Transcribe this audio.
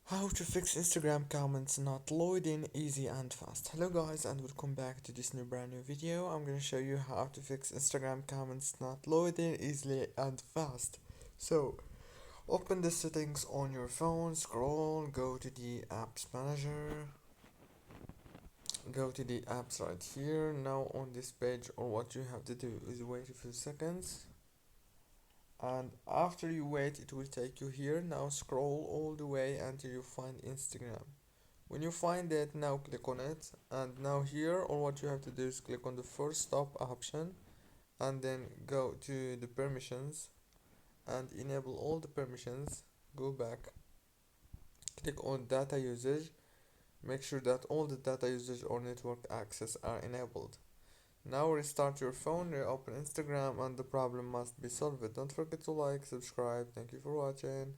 How to fix Instagram comments not loading easy and fast. Hello guys and welcome back to this brand new video. I'm gonna show you how to fix Instagram comments not loading easily and fast. So open the settings on your phone, scroll, go to the apps manager, go to the apps right here. Now on this page, or what you have to do is wait a few seconds, and after you wait it will take you here. Now scroll all the way until you find Instagram. When you find it, now click on it, and now here all what you have to do is click on the first stop option and then go to the permissions and enable all the permissions. Go back, click on data usage, make sure that all the data usage or network access are enabled. Now restart your phone, reopen Instagram, and the problem must be solved. Don't forget to like, subscribe. Thank you for watching.